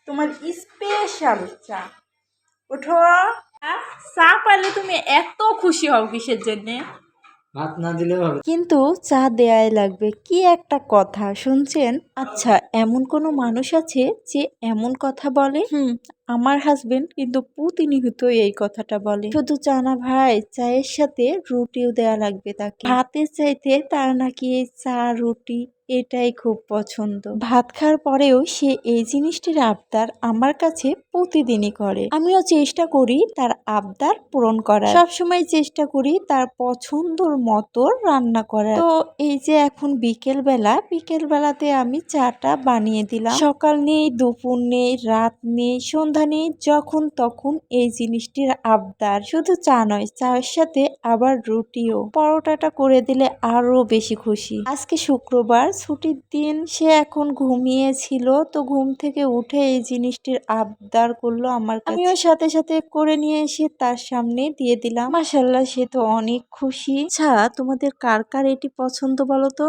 তোমার স্পেশাল চা। ওঠো। চা পাইলে তুমি এত খুশি হও কিসের জন্যে? ভাত না দিলেও হবে, কিন্তু চা দেয়াই লাগবে, কি একটা কথা শুনছেন? আচ্ছা, এমন কোনো মানুষ আছে যে এমন কথা বলে? আমার হাজবেন্ড কিন্তু প্রতিনিয়ত এই কথাটা বলে। শুধু চা না ভাই, চায়ের সাথে রুটিও দেয়া লাগবে তাকে। ভাতের চাইতে তার নাকি এই চা রুটি এটাই খুব পছন্দ। ভাত খাওয়ার পরেও সে এই জিনিসটির আবদার আমার কাছে প্রতিদিনই করে। আমিও চেষ্টা করি তার আবদার পূরণ করার, সবসময় চেষ্টা করি তার পছন্দর মতো রান্না করার। তো এই যে এখন বিকেলবেলাতে আমি চাটা বানিয়ে দিলাম। সকাল নেই, দুপুর নেই, রাত নেই, সন্ধ্যা নেই, যখন তখন এই জিনিসটির আবদার। শুধু চা নয়, চায়ের সাথে আবার রুটিও। পরোটাটা করে দিলে আরো বেশি খুশি। আজকে শুক্রবার, ছুটির দিন, সে এখন ঘুমিয়েছিল, তো ঘুম থেকে উঠে এই জিনিসটির আবদার করলো আমার কাছে। আমিও সাথে সাথে করে নিয়ে এসে তার সামনে দিয়ে দিলাম। মাশাআল্লাহ, সে তো অনেক খুশি। আচ্ছা, তোমাদের কার কার এটি পছন্দ বলো তো?